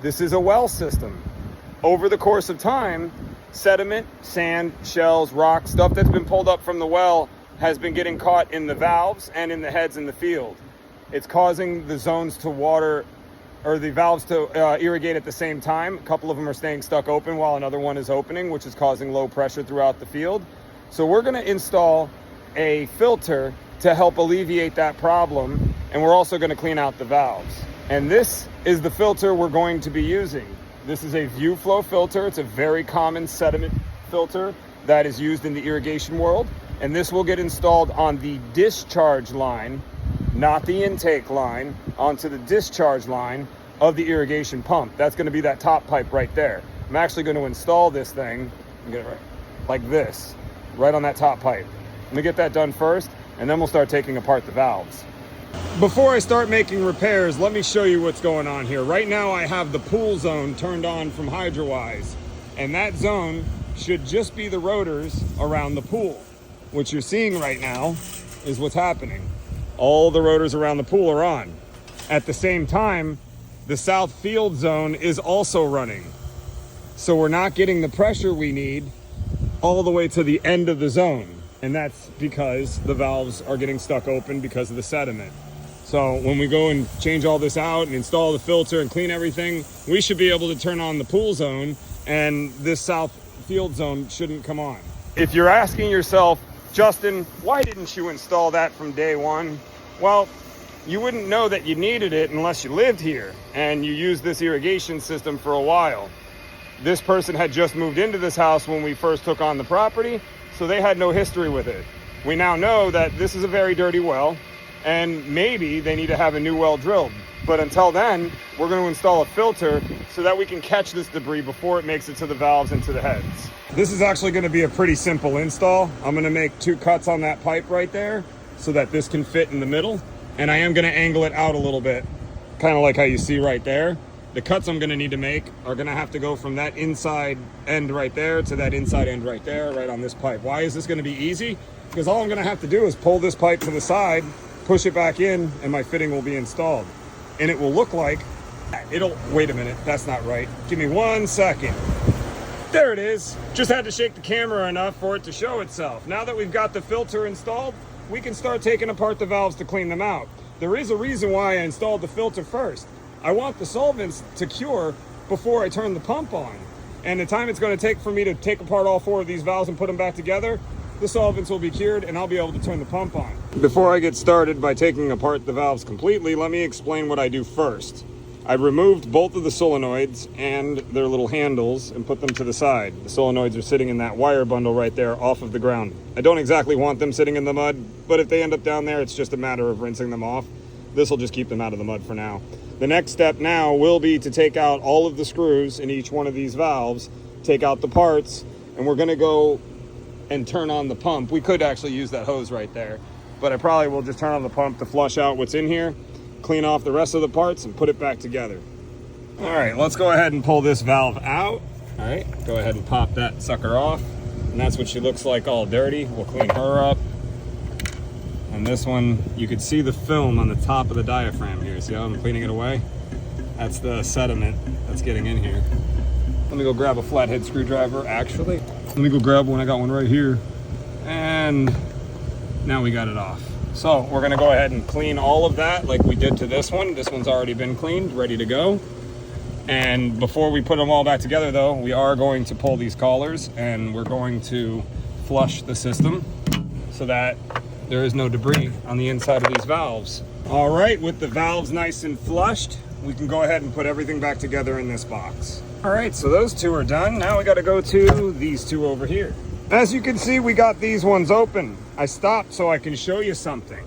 This is a well system. Over the course of time, sediment, sand, shells, rocks, stuff that's been pulled up from the well has been getting caught in the valves and in the heads in the field. It's causing the zones to water, or the valves to irrigate at the same time. A couple of them are staying stuck open while another one is opening, which is causing low pressure throughout the field. So we're going to install a filter to help alleviate that problem, and we're also going to clean out the valves. And this is the filter we're going to be using. This is a view flow filter. It's a very common sediment filter that is used in the irrigation world, and this will get installed on the discharge line, not the intake line, onto the discharge line of the irrigation pump. That's going to be that top pipe right there. I'm actually going to install this thing, get it right, like this, right on that top pipe. Let me get that done first, and then we'll start taking apart the valves. Before I start making repairs, let me show you what's going on here. Right now I have the pool zone turned on from HydroWise, and that zone should just be the rotors around the pool. What you're seeing right now is what's happening. All the rotors around the pool are on. At the same time, the south field zone is also running. So we're not getting the pressure we need all the way to the end of the zone. And that's because the valves are getting stuck open because of the sediment. So when we go and change all this out and install the filter and clean everything, we should be able to turn on the pool zone, and this south field zone shouldn't come on. If you're asking yourself, Justin, why didn't you install that from day one? Well, you wouldn't know that you needed it unless you lived here and you used this irrigation system for a while. This person had just moved into this house when we first took on the property, so they had no history with it. We now know that this is a very dirty well, and maybe they need to have a new well drilled. But until then, we're going to install a filter so that we can catch this debris before it makes it to the valves and to the heads. This is actually going to be a pretty simple install. I'm going to make 2 cuts on that pipe right there so that this can fit in the middle. And I am going to angle it out a little bit, kind of like how you see right there. The cuts I'm going to need to make are going to have to go from that inside end right there to that inside end right there, right on this pipe. Why is this going to be easy? Because all I'm going to have to do is pull this pipe to the side, push it back in, and my fitting will be installed. And it will look like wait a minute, that's not right. Give me 1 second. There it is. Just had to shake the camera enough for it to show itself. Now that we've got the filter installed, we can start taking apart the valves to clean them out. There is a reason why I installed the filter first. I want the solvents to cure before I turn the pump on. And the time it's going to take for me to take apart all 4 of these valves and put them back together, the solvents will be cured and I'll be able to turn the pump on. Before I get started by taking apart the valves completely, let me explain what I do first. I removed both of the solenoids and their little handles and put them to the side. The solenoids are sitting in that wire bundle right there off of the ground. I don't exactly want them sitting in the mud, but if they end up down there, it's just a matter of rinsing them off. This will just keep them out of the mud for now. The next step now will be to take out all of the screws in each one of these valves, take out the parts, and we're going to go and turn on the pump. We could actually use that hose right there, but I probably will just turn on the pump to flush out what's in here, clean off the rest of the parts, and put it back together. All right, let's go ahead and pull this valve out. All right, go ahead and pop that sucker off. And that's what she looks like, all dirty. We'll clean her up. And this one, you could see the film on the top of the diaphragm here. See how I'm cleaning it away? That's the sediment that's getting in here. Let me go grab a flathead screwdriver, actually. Let me go grab one, I got one right here. And now we got it off. So we're gonna go ahead and clean all of that like we did to this one. This one's already been cleaned, ready to go. And before we put them all back together though, we are going to pull these collars and we're going to flush the system so that there is no debris on the inside of these valves. All right, with the valves nice and flushed, we can go ahead and put everything back together in this box. All right, so those 2 are done. Now we gotta go to these 2 over here. As you can see, we got these ones open. I stopped so I can show you something.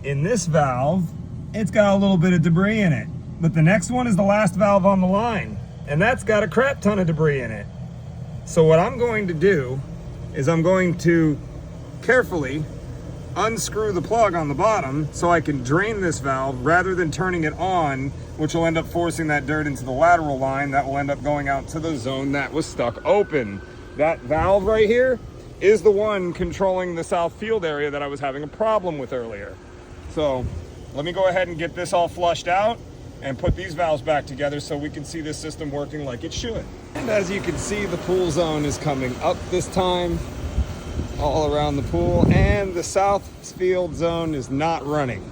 In this valve, it's got a little bit of debris in it, but the next one is the last valve on the line, and that's got a crap ton of debris in it. So what I'm going to do is I'm going to carefully unscrew the plug on the bottom so I can drain this valve rather than turning it on, which will end up forcing that dirt into the lateral line that will end up going out to the zone that was stuck open. That valve right here is the one controlling the south field area that I was having a problem with earlier. So let me go ahead and get this all flushed out and put these valves back together so we can see this system working like it should. And as you can see, the pool zone is coming up this time, all around the pool, and the south field zone is not running.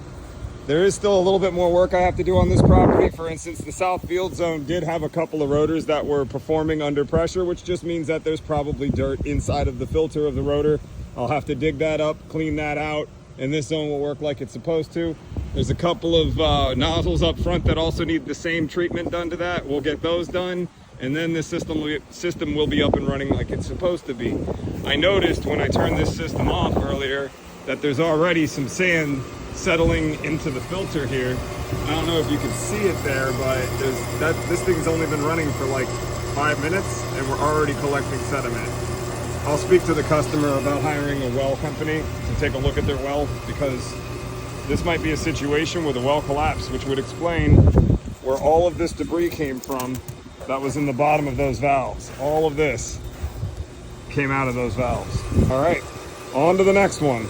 There is still a little bit more work I have to do on this property. For instance, the south field zone did have a couple of rotors that were performing under pressure, which just means that there's probably dirt inside of the filter of the rotor. I'll have to dig that up, clean that out, and this zone will work like it's supposed to. There's a couple of nozzles up front that also need the same treatment done to that. We'll get those done, and then this system will be up and running like it's supposed to be. I noticed when I turned this system off earlier that there's already some sand settling into the filter here. I don't know if you can see it there, but this thing's only been running for like 5 minutes and we're already collecting sediment. I'll speak to the customer about hiring a well company to take a look at their well, because this might be a situation where the well collapsed, which would explain where all of this debris came from that was in the bottom of those valves. All of this came out of those valves. All right, on to the next one.